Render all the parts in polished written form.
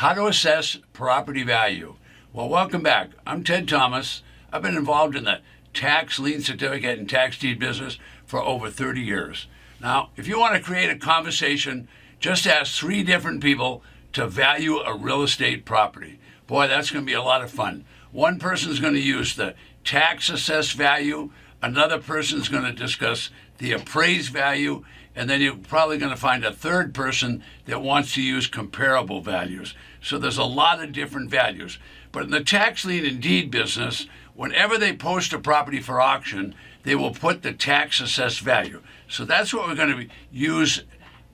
How to assess property value. Well, welcome back. I'm Ted Thomas. I've been involved in the tax lien certificate and tax deed business for over 30 years. Now, if you want to create a conversation, just ask 3 different people to value a real estate property. Boy, that's going to be a lot of fun. One person's going to use the tax assessed value, another person's going to discuss the appraised value, and then you're probably going to find a third person that wants to use comparable values. So there's a lot of different values. But in the tax lien and deed business, whenever they post a property for auction, they will put the tax assessed value. So that's what we're going to use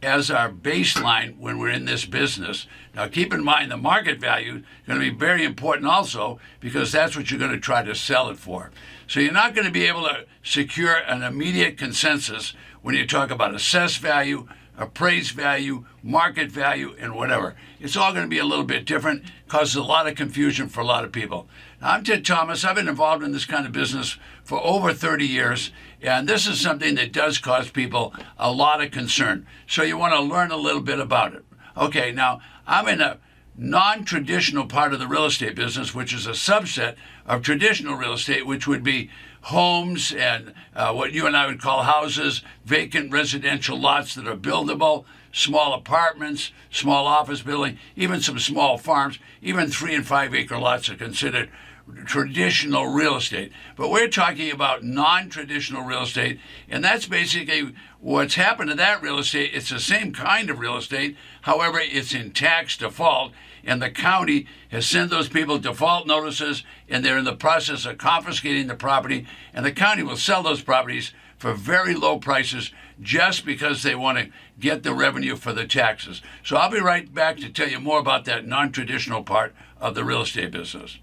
as our baseline when we're in this business. Now keep in mind the market value is going to be very important also, because that's what you're going to try to sell it for. So you're not going to be able to secure an immediate consensus when you talk about assessed value, appraised value, market value, and whatever. It's all going to be a little bit different, causes a lot of confusion for a lot of people. Now, I'm Ted Thomas. I've been involved in this kind of business for over 30 years, and this is something that does cause people a lot of concern. So you want to learn a little bit about it. Okay, now, I'm in a non-traditional part of the real estate business, which is a subset of traditional real estate, which would be homes and what you and I would call houses, vacant residential lots that are buildable, small apartments, small office building, even some small farms. Even 3 and 5 acre lots are considered traditional real estate. But we're talking about non-traditional real estate, and that's basically what's happened to that real estate. It's the same kind of real estate, however, it's in tax default, and the county has sent those people default notices, and they're in the process of confiscating the property, and the county will sell those properties for very low prices just because they want to get the revenue for the taxes. So I'll be right back to tell you more about that non-traditional part of the real estate business.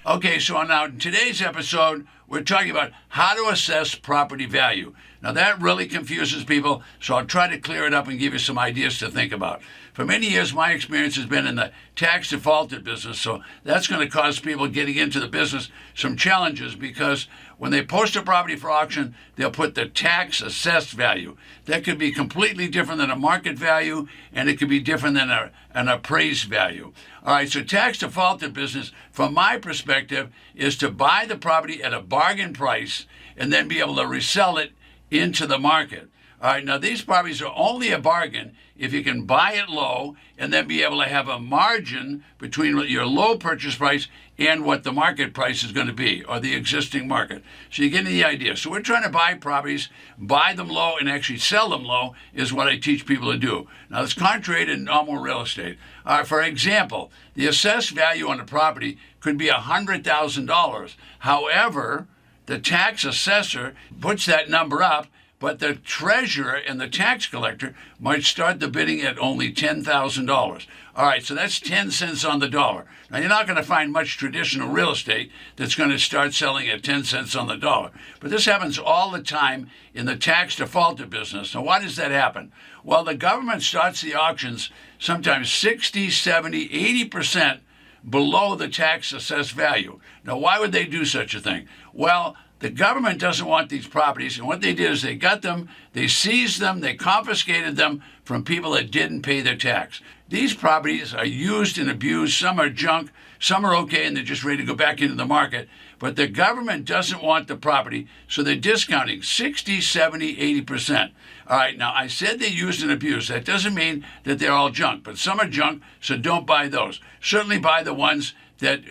Okay, so now in today's episode, we're talking about how to assess property value. Now that really confuses people, so I'll try to clear it up and give you some ideas to think about. For many years, my experience has been in the tax defaulted business, so that's going to cause people getting into the business some challenges, because when they post a property for auction, they'll put the tax assessed value. That could be completely different than a market value, and it could be different than an appraised value. All right, so tax defaulted business, from my perspective, is to buy the property at a bargain price and then be able to resell it into the market. All right, now these properties are only a bargain if you can buy it low and then be able to have a margin between your low purchase price and what the market price is going to be, or the existing market. So you get the idea. So we're trying to buy properties, buy them low, and actually sell them low is what I teach people to do. Now it's contrary to normal real estate. For example, the assessed value on a property could be $100,000. However, the tax assessor puts that number up, but the treasurer and the tax collector might start the bidding at only $10,000. All right, so that's 10 cents on the dollar. Now, you're not going to find much traditional real estate that's going to start selling at 10 cents on the dollar. But this happens all the time in the tax defaulted business. Now, why does that happen? Well, the government starts the auctions sometimes 60, 70, 80% below the tax assessed value. Now, why would they do such a thing? Well, the government doesn't want these properties, and what they did is they got them, they seized them, they confiscated them from people that didn't pay their tax. These properties are used and abused. Some are junk, some are okay, and they're just ready to go back into the market. But the government doesn't want the property, so they're discounting 60, 70, 80%. All right, now I said they used and abused. That doesn't mean that they're all junk, but some are junk, so don't buy those. Certainly buy the ones that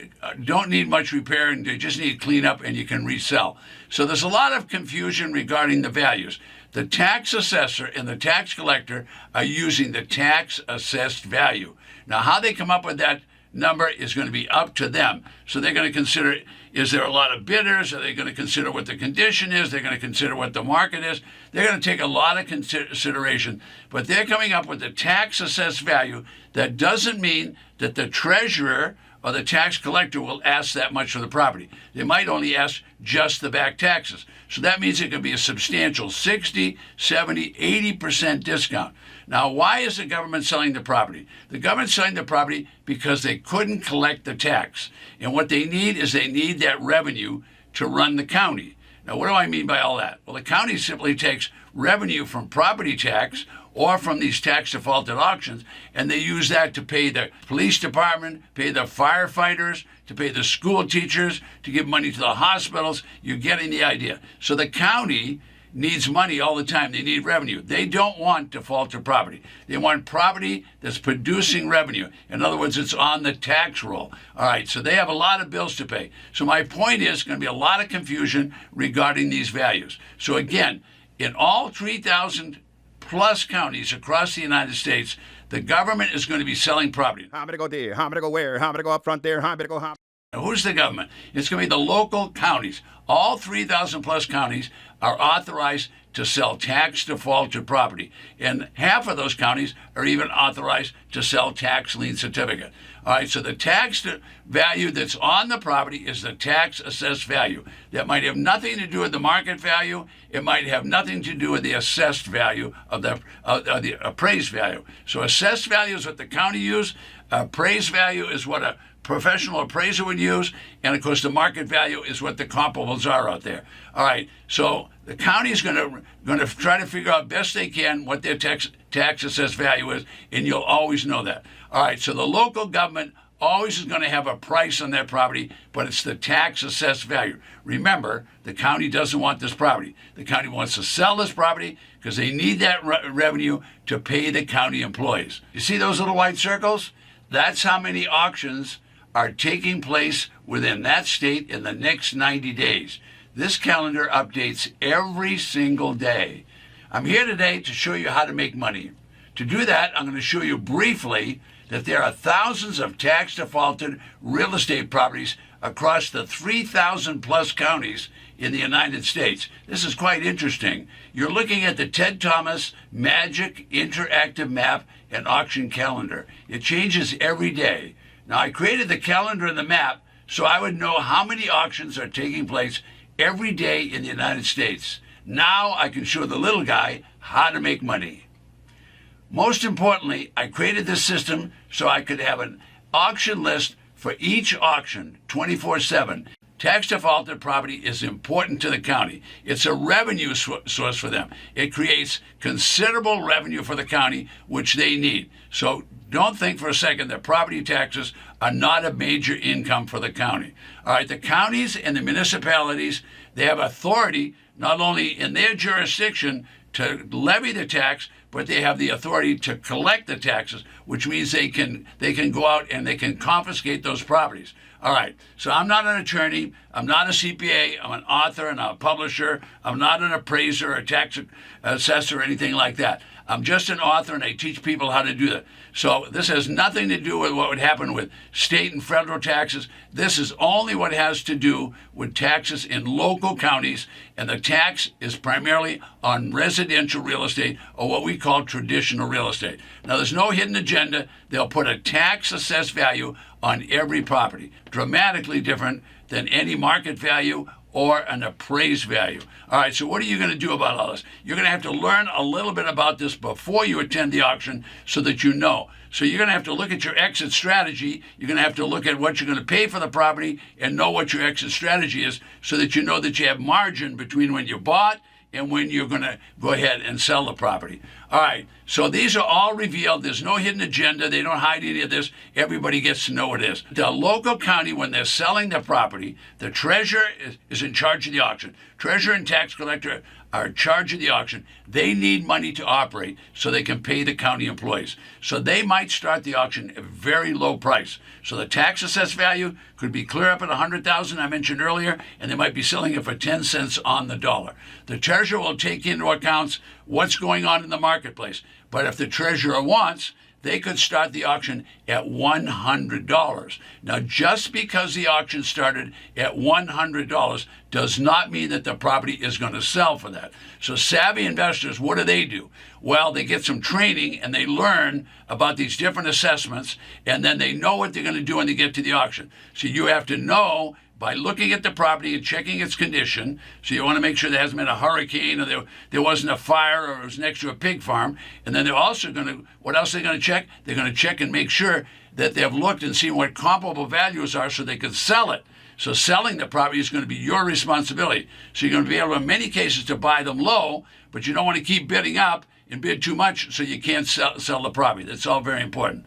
don't need much repair and they just need cleanup and you can resell. So there's a lot of confusion regarding the values. The tax assessor and the tax collector are using the tax assessed value. Now, how they come up with that number is going to be up to them. So they're going to consider, is there a lot of bidders? Are they going to consider what the condition is? They're going to consider what the market is. They're going to take a lot of consideration, but they're coming up with the tax assessed value. That doesn't mean that the treasurer or the tax collector will ask that much for the property. They might only ask just the back taxes. So that means it could be a substantial 60, 70, 80% discount. Now, why is the government selling the property? The government's selling the property because they couldn't collect the tax. And what they need is they need that revenue to run the county. Now, what do I mean by all that? Well, the county simply takes revenue from property tax or from these tax defaulted auctions, and they use that to pay the police department, pay the firefighters, to pay the school teachers, to give money to the hospitals. You're getting the idea. So the county needs money all the time. They need revenue. They don't want defaulted property. They want property that's producing revenue. In other words, it's on the tax roll. All right, so they have a lot of bills to pay. So my point is going to be a lot of confusion regarding these values. So again, in all 3,000 plus counties across the United States, the government is going to be selling property. How am I to go there? How am I to go where? How am I to go up front there? How am I to go how? Now, who's the government? It's going to be the local counties. All 3,000 plus counties are authorized to sell tax defaulted property. And half of those counties are even authorized to sell tax lien certificate. All right, so the tax value that's on the property is the tax assessed value. That might have nothing to do with the market value. It might have nothing to do with the assessed value of the appraised value. So assessed value is what the county use. Appraised value is what a professional appraiser would use, and of course the market value is what the comparables are out there. All right, so the county is going to try to figure out best they can what their tax assessed value is, and you'll always know that. All right, so the local government always is going to have a price on their property, but it's the tax assessed value. Remember, the county doesn't want this property. The county wants to sell this property because they need that revenue to pay the county employees. You see those little white circles? That's how many auctions are taking place within that state in the next 90 days. This calendar updates every single day. I'm here today to show you how to make money. To do that, I'm going to show you briefly that there are thousands of tax defaulted real estate properties across the 3,000 plus counties in the United States. This is quite interesting. You're looking at the Ted Thomas Magic Interactive Map and Auction Calendar. It changes every day. Now, I created the calendar and the map so I would know how many auctions are taking place every day in the United States. Now I can show the little guy how to make money. Most importantly, I created this system so I could have an auction list for each auction 24/7. Tax defaulted property is important to the county. It's a revenue source for them. It creates considerable revenue for the county, which they need. So don't think for a second that property taxes are not a major income for the county. All right, the counties and the municipalities, they have authority not only in their jurisdiction to levy the tax, but they have the authority to collect the taxes, which means they can go out and they can confiscate those properties. All right, so I'm not an attorney, I'm not a CPA, I'm an author and a publisher, I'm not an appraiser or tax assessor or anything like that. I'm just an author and I teach people how to do that. So this has nothing to do with what would happen with state and federal taxes. This is only what has to do with taxes in local counties, and the tax is primarily on residential real estate, or what we call traditional real estate. Now, there's no hidden agenda. They'll put a tax assessed value on every property, dramatically different than any market value or an appraised value. All right, so what are you going to do about all this? You're going to have to learn a little bit about this before you attend the auction so that you know. So you're going to have to look at your exit strategy. You're going to have to look at what you're going to pay for the property and know what your exit strategy is so that you know that you have margin between when you bought and when you're going to go ahead and sell the property. All right, so these are all revealed. There's no hidden agenda. They don't hide any of this. Everybody gets to know what it is. The local county, when they're selling the property, the treasurer is in charge of the auction. Treasurer and tax collector are in charge of the auction. They need money to operate so they can pay the county employees. So they might start the auction at a very low price. So the tax assessed value could be clear up at $100,000 I mentioned earlier, and they might be selling it for 10 cents on the dollar. The treasurer will take into account what's going on in the marketplace. But if the treasurer wants, they could start the auction at $100. Now, just because the auction started at $100 does not mean that the property is going to sell for that. So savvy investors, what do? Well, they get some training and they learn about these different assessments, and then they know what they're going to do when they get to the auction. So you have to know by looking at the property and checking its condition. So you want to make sure there hasn't been a hurricane, or there wasn't a fire, or it was next to a pig farm. And then they're also going to, what else are they going to check? They're going to check and make sure that they've looked and seen what comparable values are so they can sell it. So selling the property is going to be your responsibility. So you're going to be able, in many cases, to buy them low, but you don't want to keep bidding up and bid too much so you can't sell the property. That's all very important.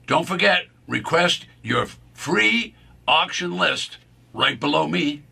Don't forget, request your free auction list right below me.